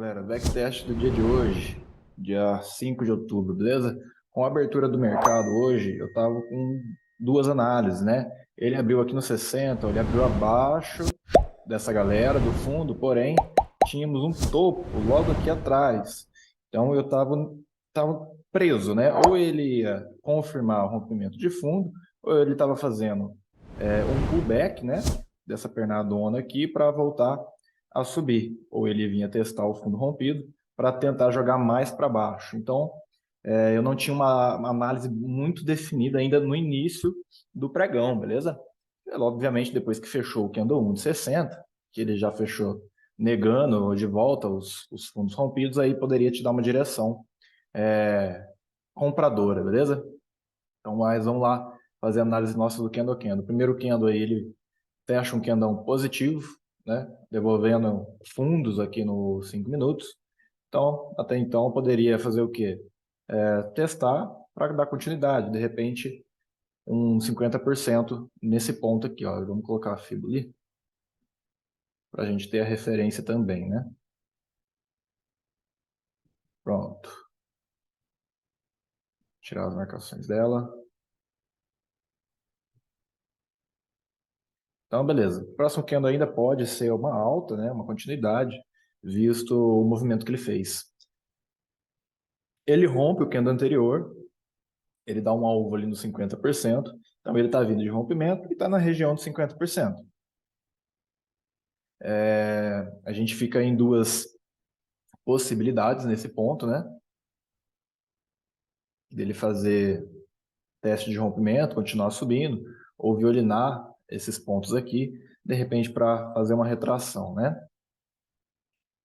Galera, backtest do dia de hoje, dia 5 de outubro, beleza? Com a abertura do mercado hoje, eu tava com duas análises, né? Ele abriu aqui no 60, ele abriu abaixo dessa galera do fundo, porém, tínhamos um topo logo aqui atrás. Então eu tava preso, né? Ou ele ia confirmar o rompimento de fundo, ou ele estava fazendo um pullback, né? Dessa pernadona aqui para voltar a subir, ou ele vinha testar o fundo rompido para tentar jogar mais para baixo. Então, eu não tinha uma análise muito definida ainda no início do pregão, beleza? Obviamente, depois que fechou o candle 1 de 60, que ele já fechou negando de volta os fundos rompidos, aí poderia te dar uma direção compradora, beleza? Então, mas vamos lá fazer a análise nossa do candle a candle. O primeiro candle aí, ele fecha um candle positivo, né? Devolvendo fundos aqui nos 5 minutos. Então, até então, eu poderia fazer o quê? Testar para dar continuidade. De repente, um 50% nesse ponto aqui, ó. Vamos colocar a FIBO ali, para a gente ter a referência também, né? Pronto. Tirar as marcações dela. Então, beleza. O próximo candle ainda pode ser uma alta, né? Uma continuidade, visto o movimento que ele fez. Ele rompe o candle anterior, ele dá um alvo ali no 50%, então ele está vindo de rompimento e está na região de 50%. A gente fica em duas possibilidades nesse ponto, né? Dele fazer teste de rompimento, continuar subindo, ou violinar esses pontos aqui, de repente para fazer uma retração, né?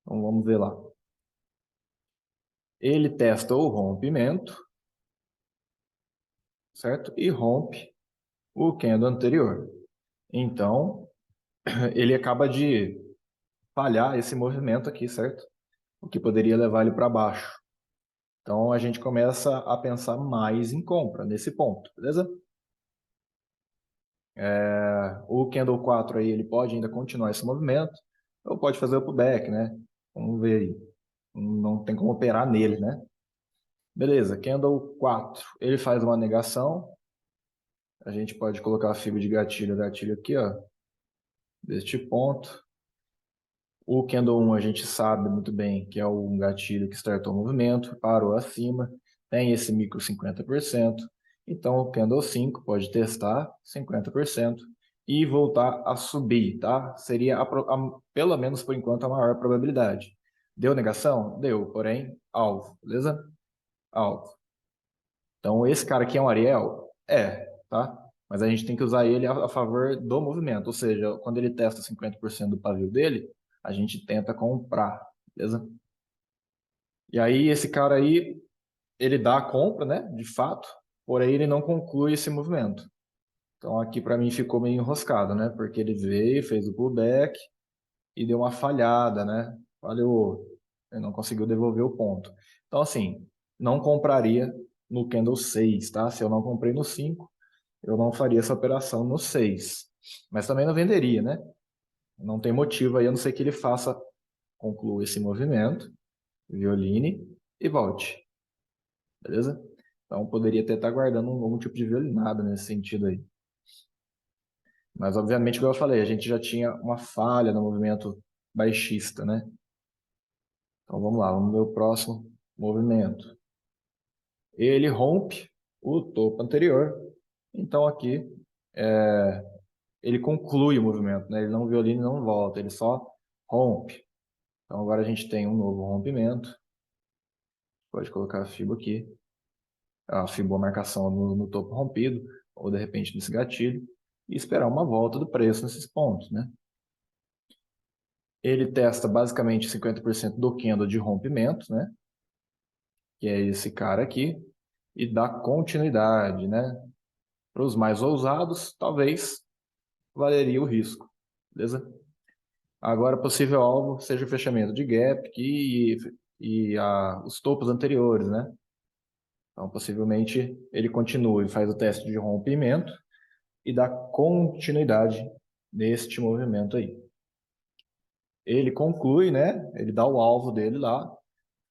Então vamos ver lá. Ele testa o rompimento, certo? E rompe o candle anterior. Então, ele acaba de falhar esse movimento aqui, certo? O que poderia levar ele para baixo. Então, a gente começa a pensar mais em compra nesse ponto, beleza? O candle 4 aí, ele pode ainda continuar esse movimento, ou pode fazer o pullback, né? Vamos ver aí. Não tem como operar nele, né? Beleza, candle 4, ele faz uma negação. A gente pode colocar a fibra de gatilho aqui, ó, deste ponto. O candle 1 a gente sabe muito bem que é um gatilho que startou o movimento, parou acima, tem esse micro 50%. Então o candle 5 pode testar 50% e voltar a subir, tá? Seria pelo menos por enquanto a maior probabilidade. Deu negação? Deu, porém alvo, beleza? Alvo. Então esse cara aqui é um Ariel? Tá? Mas a gente tem que usar ele a favor do movimento, ou seja, quando ele testa 50% do pavio dele, a gente tenta comprar, beleza? E aí esse cara aí, ele dá a compra, né, de fato, porém ele não conclui esse movimento. Então aqui para mim ficou meio enroscado, né, porque ele veio, fez o pullback e deu uma falhada, né, falhou, ele não conseguiu devolver o ponto. Então assim, não compraria no candle 6, tá? Se eu não comprei no 5, eu não faria essa operação no 6. Mas também não venderia, né? Não tem motivo aí, a não ser que ele faça, conclua esse movimento, violine e volte. Beleza? Então poderia até estar guardando algum tipo de violinada nesse sentido aí. Mas obviamente, como eu falei, a gente já tinha uma falha no movimento baixista, né? Então vamos lá, vamos ver o próximo movimento. Ele rompe o topo anterior, então aqui ele conclui o movimento, né? Ele não violina e não volta, ele só rompe. Então agora a gente tem um novo rompimento. Pode colocar a FIBO aqui. A FIBO marcação no topo rompido, ou de repente nesse gatilho, e esperar uma volta do preço nesses pontos, né? Ele testa basicamente 50% do candle de rompimento, né? Que é esse cara aqui, e dá continuidade, né? Para os mais ousados, talvez valeria o risco, beleza? Agora, possível alvo seja o fechamento de gap e os topos anteriores, né? Então, possivelmente, ele continua e faz o teste de rompimento e dá continuidade neste movimento aí. Ele conclui, né? Ele dá o alvo dele lá,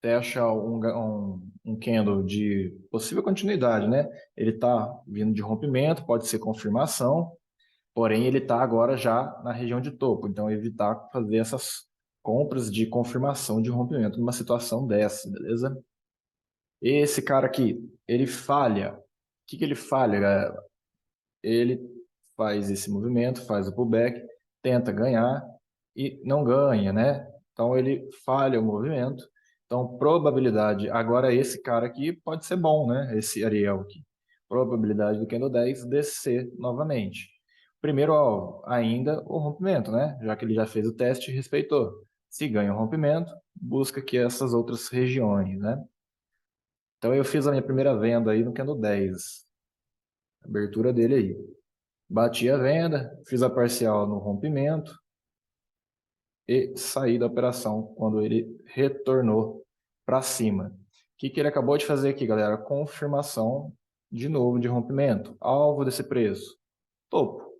fecha um candle de possível continuidade, né? Ele está vindo de rompimento, pode ser confirmação, porém ele está agora já na região de topo, então evitar fazer essas compras de confirmação de rompimento numa situação dessa, beleza? Esse cara aqui, ele falha. O que ele falha, galera? Ele faz esse movimento, faz o pullback, tenta ganhar e não ganha, né? Então ele falha o movimento. Então, probabilidade, agora esse cara aqui pode ser bom, né? Esse Ariel aqui. Probabilidade do candle 10 descer novamente. Primeiro alvo, ainda o rompimento, né? Já que ele já fez o teste e respeitou. Se ganha o rompimento, busca aqui essas outras regiões, né? Então eu fiz a minha primeira venda aí no candle 10. Abertura dele aí. Bati a venda, fiz a parcial no rompimento e saí da operação quando ele retornou para cima. O que ele acabou de fazer aqui, galera? Confirmação de novo de rompimento. Alvo desse preço, topo.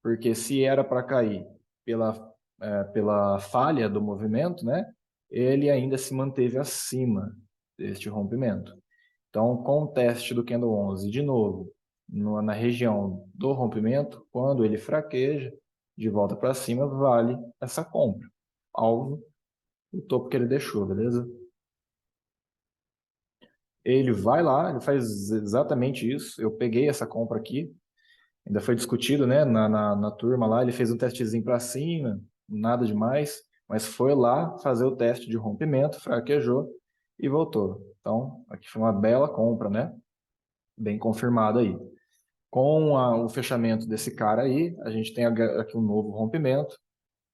Porque se era para cair pela falha do movimento, né? Ele ainda se manteve acima deste rompimento. Então, com o teste do candle 11, de novo, na região do rompimento, quando ele fraqueja, de volta para cima, vale essa compra. Alvo, o topo que ele deixou, beleza? Ele vai lá, ele faz exatamente isso. Eu peguei essa compra aqui, ainda foi discutido, né, na turma lá, ele fez um testezinho para cima, nada demais, mas foi lá fazer o teste de rompimento, fraquejou e voltou. Então, aqui foi uma bela compra, né? Bem confirmada aí. Com o fechamento desse cara aí, a gente tem aqui um novo rompimento.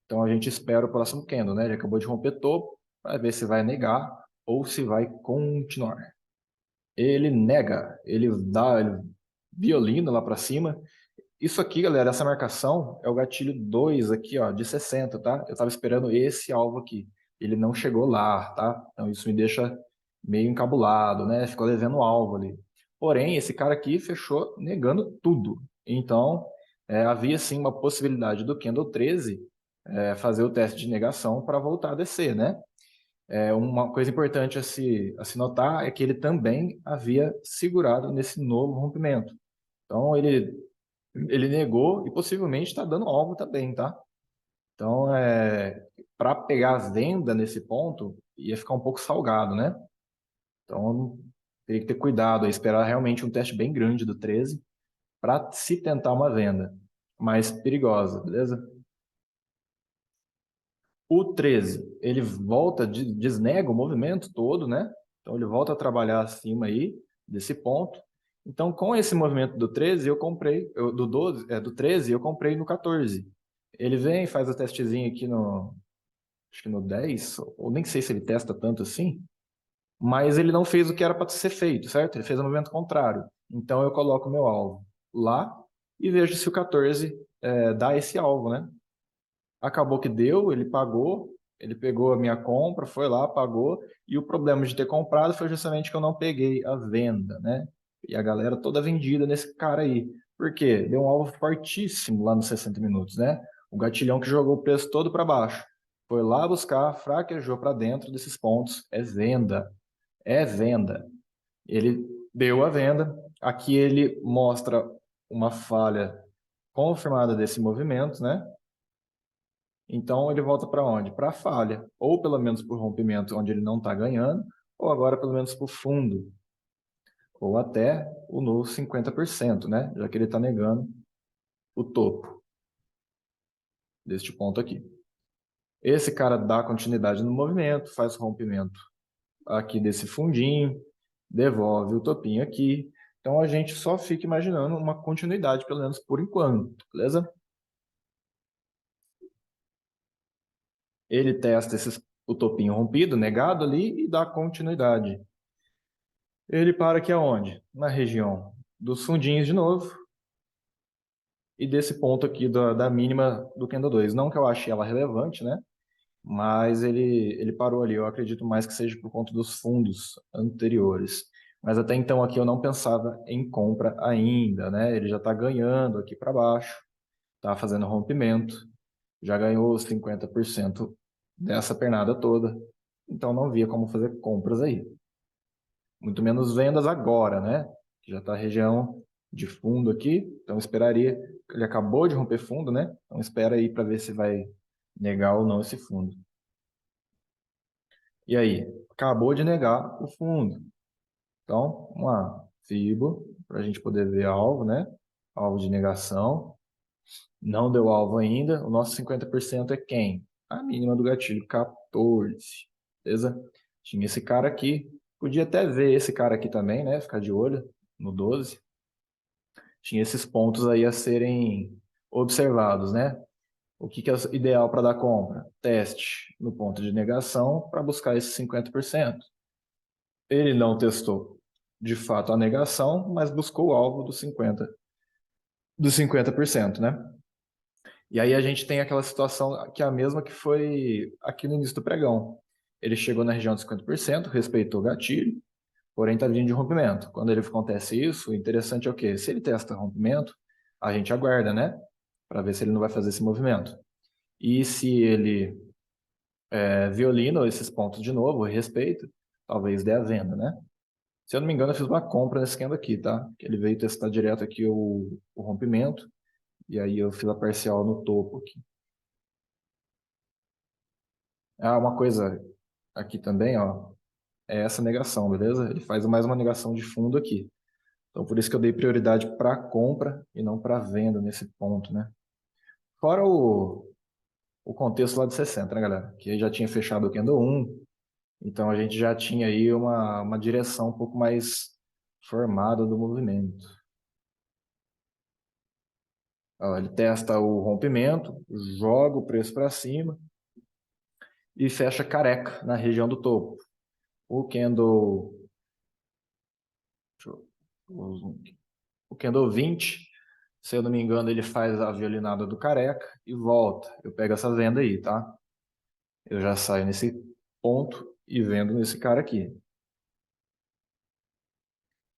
Então a gente espera o próximo candle, né? Ele acabou de romper topo, para ver se vai negar ou se vai continuar. Ele nega, ele violina lá para cima. Isso aqui, galera, essa marcação é o gatilho 2 aqui, ó, de 60, tá? Eu estava esperando esse alvo aqui. Ele não chegou lá, tá? Então isso me deixa meio encabulado, né? Ficou devendo o alvo ali. Porém, esse cara aqui fechou negando tudo. Então, havia sim uma possibilidade do candle 13 fazer o teste de negação para voltar a descer, né? Uma coisa importante a se notar é que ele também havia segurado nesse novo rompimento. Então, ele negou e possivelmente está dando alvo também, tá? Então, para pegar a venda nesse ponto, ia ficar um pouco salgado, né? Então, teria que ter cuidado, esperar realmente um teste bem grande do 13 para se tentar uma venda mais perigosa, beleza? O 13, ele volta, desnega o movimento todo, né? Então, ele volta a trabalhar acima aí desse ponto. Então, com esse movimento do 13, eu comprei, do 12, do 13, eu comprei no 14. Ele vem, faz o testezinho aqui acho que no 10, ou nem sei se ele testa tanto assim, mas ele não fez o que era para ser feito, certo? Ele fez o movimento contrário. Então, eu coloco o meu alvo lá e vejo se o 14 dá esse alvo, né? Acabou que deu, ele pagou, ele pegou a minha compra, foi lá, pagou, e o problema de ter comprado foi justamente que eu não peguei a venda, né? E a galera toda vendida nesse cara aí. Por quê? Deu um alvo fortíssimo lá nos 60 minutos, né? O gatilhão que jogou o preço todo para baixo. Foi lá buscar, fraquejou para dentro desses pontos. É venda. É venda. Ele deu a venda. Aqui ele mostra uma falha confirmada desse movimento, né? Então ele volta para onde? Para a falha, ou pelo menos para o rompimento onde ele não está ganhando, ou agora pelo menos para o fundo, ou até o novo 50%, né? Já que ele está negando o topo deste ponto aqui. Esse cara dá continuidade no movimento, faz o rompimento aqui desse fundinho, devolve o topinho aqui. Então a gente só fica imaginando uma continuidade, pelo menos por enquanto, beleza? Ele testa o topinho rompido, negado ali, e dá continuidade. Ele para aqui aonde? Na região dos fundinhos de novo e desse ponto aqui da mínima do candle 2. Não que eu ache ela relevante, né? Mas ele parou ali. Eu acredito mais que seja por conta dos fundos anteriores. Mas até então aqui eu não pensava em compra ainda, né? Ele já está ganhando aqui para baixo, está fazendo rompimento, já ganhou os 50% dessa pernada toda. Então não via como fazer compras aí. Muito menos vendas agora, né? Já está a região de fundo aqui, então esperaria. Ele acabou de romper fundo, né? Então espera aí para ver se vai negar ou não esse fundo. E aí, acabou de negar o fundo. Então, vamos lá, FIBO, para a gente poder ver alvo, né? Alvo de negação. Não deu alvo ainda. O nosso 50% é quem? A mínima do gatilho, 14. Beleza? Tinha esse cara aqui. Podia até ver esse cara aqui também, né? Ficar de olho no 12. Tinha esses pontos aí a serem observados, né? O que é ideal para dar compra? Teste no ponto de negação para buscar esse 50%. Ele não testou de fato a negação, mas buscou o alvo dos 50%, né? E aí a gente tem aquela situação que é a mesma que foi aqui no início do pregão. Ele chegou na região de 50%, respeitou o gatilho, porém está vindo de rompimento. Quando ele acontece isso, o interessante é o quê? Se ele testa rompimento, a gente aguarda, né? Para ver se ele não vai fazer esse movimento. E se ele violina esses pontos de novo, respeito, talvez dê a venda, né? Se eu não me engano, eu fiz uma compra nesse candle aqui, tá? Ele veio testar direto aqui o rompimento, e aí eu fiz a parcial no topo aqui. Ah, uma coisa aqui também, ó, é essa negação, beleza? Ele faz mais uma negação de fundo aqui. Então, por isso que eu dei prioridade para compra e não para venda nesse ponto, né? Fora o contexto lá de 60, né, galera? Que aí já tinha fechado o candle 1, então a gente já tinha aí uma direção um pouco mais formada do movimento. Ó, ele testa o rompimento, joga o preço para cima e fecha careca na região do topo. O candle, o candle 20, se eu não me engano, ele faz a violinada do careca e volta. Eu pego essa venda aí, tá? Eu já saio nesse ponto e vendo nesse cara aqui.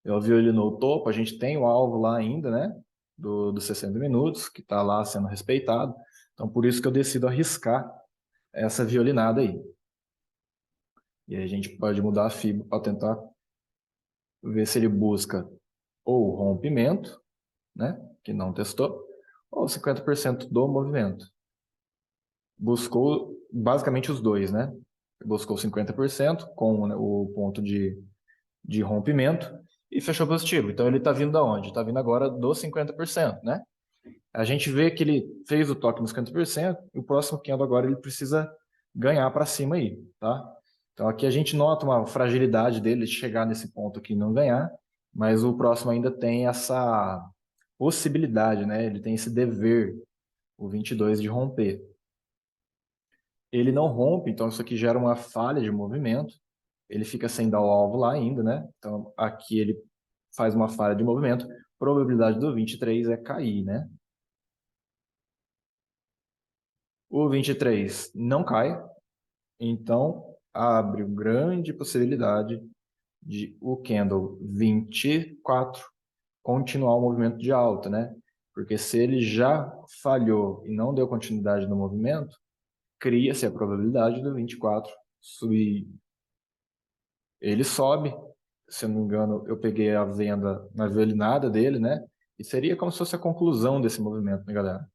Eu violinou o topo, a gente tem o alvo lá ainda, né? Dos 60 minutos, que está lá sendo respeitado. Então, por isso que eu decido arriscar essa violinada aí. E aí a gente pode mudar a FIBO para tentar ver se ele busca ou rompimento, né? Que não testou, ou 50% do movimento. Buscou basicamente os dois, né? Buscou 50% com, né, o ponto de rompimento e fechou positivo. Então ele está vindo da onde? Está vindo agora dos 50%, né? A gente vê que ele fez o toque nos 50% e o próximo candle agora ele precisa ganhar para cima aí, tá? Então aqui a gente nota uma fragilidade dele de chegar nesse ponto aqui e não ganhar, mas o próximo ainda tem essa possibilidade, né? Ele tem esse dever, o 22, de romper. Ele não rompe, então isso aqui gera uma falha de movimento. Ele fica sem dar o alvo lá ainda, né? Então aqui ele faz uma falha de movimento. Probabilidade do 23 é cair, né? O 23 não cai, então abre grande possibilidade de o candle 24 continuar o movimento de alta, né? Porque se ele já falhou e não deu continuidade no movimento, cria-se a probabilidade do 24 subir. Ele sobe, se eu não me engano, eu peguei a venda na violinada dele, né? E seria como se fosse a conclusão desse movimento, né, galera?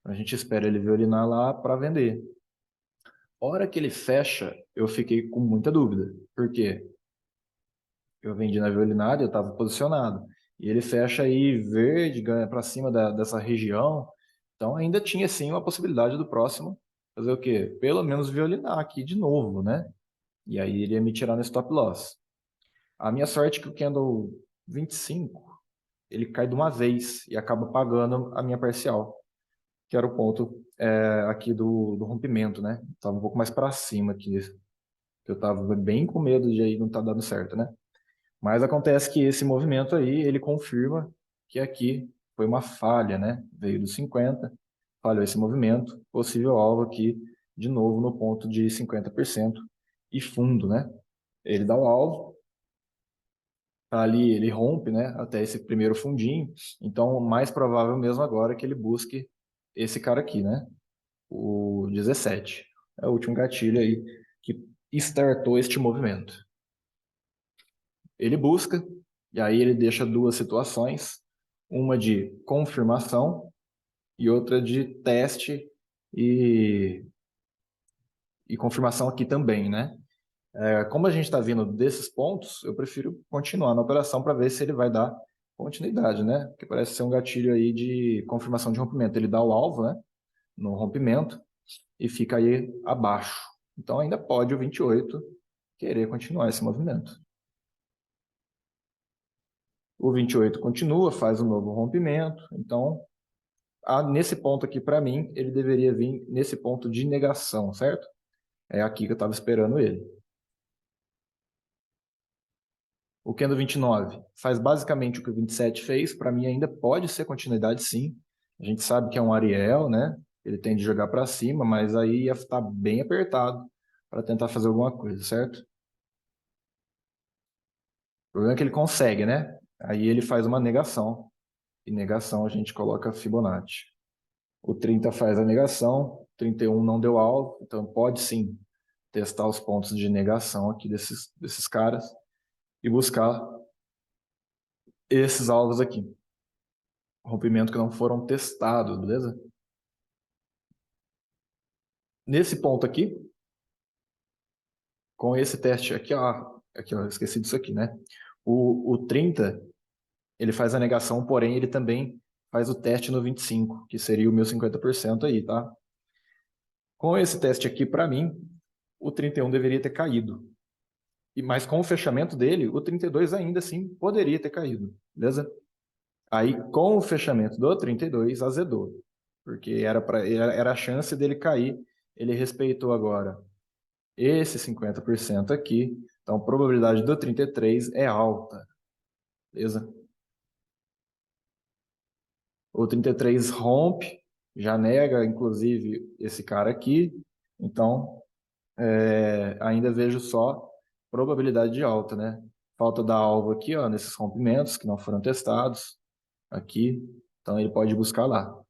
A gente espera ele violinar lá para vender. Hora que ele fecha, eu fiquei com muita dúvida. Por quê? Eu vendi na violinada, eu estava posicionado. E ele fecha aí verde, ganha para cima dessa região. Então ainda tinha sim uma possibilidade do próximo fazer o quê? Pelo menos violinar aqui de novo, né? E aí ele ia me tirar no stop loss. A minha sorte é que o candle 25, ele cai de uma vez e acaba pagando a minha parcial, que era o ponto aqui do rompimento, né? Estava um pouco mais para cima aqui. Eu estava bem com medo de aí não estar dando certo, né? Mas acontece que esse movimento aí, ele confirma que aqui foi uma falha, né? Veio dos 50, falhou esse movimento, possível alvo aqui, de novo no ponto de 50% e fundo, né? Ele dá o alvo, ali ele rompe, né? Até esse primeiro fundinho, então mais provável mesmo agora que ele busque esse cara aqui, né? O 17. É o último gatilho aí que startou este movimento. Ele busca, e aí ele deixa duas situações, uma de confirmação e outra de teste e confirmação aqui também, né? Como a gente está vindo desses pontos, eu prefiro continuar na operação para ver se ele vai dar continuidade, né? Porque parece ser um gatilho aí de confirmação de rompimento. Ele dá o alvo, né? No rompimento e fica aí abaixo. Então ainda pode o 28 querer continuar esse movimento. O 28 continua, faz um novo rompimento. Então, nesse ponto aqui, para mim, ele deveria vir nesse ponto de negação, certo? É aqui que eu estava esperando ele. O candle 29 faz basicamente o que o 27 fez. Para mim ainda pode ser continuidade, sim. A gente sabe que é um Ariel, né? Ele tende a jogar para cima, mas aí ia estar bem apertado para tentar fazer alguma coisa, certo? O problema é que ele consegue, né? Aí ele faz uma negação. E negação a gente coloca Fibonacci. O 30 faz a negação, 31 não deu alvo, então pode sim testar os pontos de negação aqui desses caras e buscar esses alvos aqui. Rompimento que não foram testados, beleza? Nesse ponto aqui, com esse teste aqui, ó, eu esqueci disso aqui, né? O 30, ele faz a negação, porém ele também faz o teste no 25, que seria o meu 50% aí, tá? Com esse teste aqui, para mim, o 31 deveria ter caído. Mas com o fechamento dele, o 32 ainda assim poderia ter caído, beleza? Aí, com o fechamento do 32, azedou. Porque era a chance dele cair. Ele respeitou agora esse 50% aqui. Então, a probabilidade do 33 é alta. Beleza? O 33 rompe, já nega, inclusive, esse cara aqui. Então, ainda vejo só probabilidade de alta, né? Falta dar alvo aqui, ó, nesses rompimentos que não foram testados. Aqui. Então, ele pode buscar lá.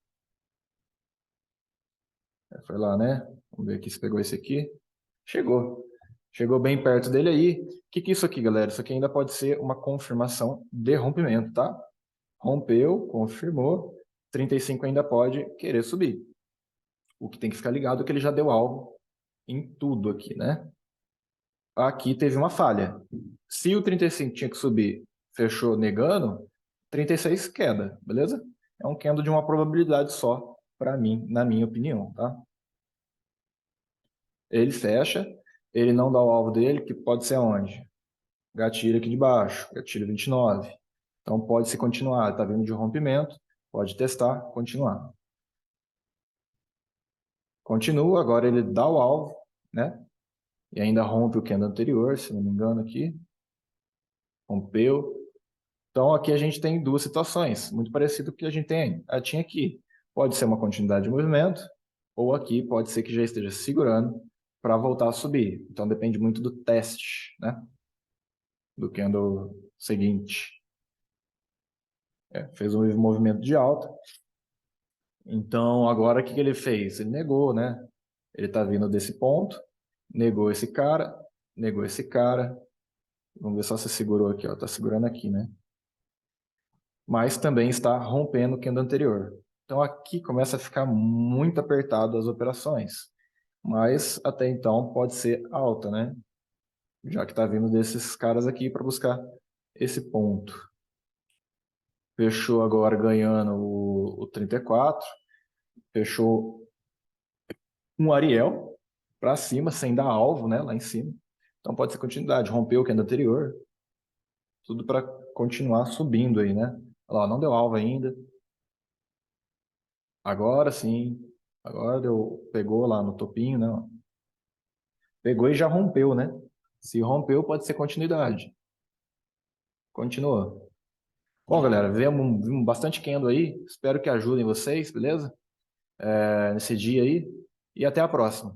Foi lá, né? Vamos ver aqui se pegou esse aqui. Chegou. Chegou bem perto dele aí. O que é isso aqui, galera? Isso aqui ainda pode ser uma confirmação de rompimento, tá? Rompeu, confirmou. 35 ainda pode querer subir. O que tem que ficar ligado é que ele já deu alvo em tudo aqui, né? Aqui teve uma falha. Se o 35 tinha que subir, fechou negando, 36 queda, beleza? É um candle de uma probabilidade só, para mim, na minha opinião, tá? Ele fecha, ele não dá o alvo dele, que pode ser onde? Gatilho aqui de baixo, gatilho 29. Então pode se continuar, está vindo de rompimento, pode testar, continuar. Continua, agora ele dá o alvo, né? E ainda rompe o candle anterior, se não me engano aqui. Rompeu. Então aqui a gente tem duas situações, muito parecido com o que a gente tinha aqui. Pode ser uma continuidade de movimento, ou aqui pode ser que já esteja segurando para voltar a subir. Então depende muito do teste, né? Do candle seguinte. Fez um movimento de alta. Então, agora o que ele fez? Ele negou, né? Ele está vindo desse ponto, negou esse cara, negou esse cara. Vamos ver só se segurou aqui, ó. Está segurando aqui, né? Mas também está rompendo o candle anterior. Então, aqui começa a ficar muito apertado as operações. Mas, até então, pode ser alta, né? Já que está vindo desses caras aqui para buscar esse ponto. Fechou agora ganhando o 34. Fechou um Ariel para cima, sem dar alvo, né? Lá em cima. Então pode ser continuidade. Rompeu o candle anterior. Tudo para continuar subindo aí, né? Olha lá, não deu alvo ainda. Agora sim. Agora pegou lá no topinho, né? Pegou e já rompeu, né? Se rompeu, pode ser continuidade. Continua. Bom, galera, vimos bastante candle aí. Espero que ajudem vocês, beleza? Nesse dia aí. E até a próxima.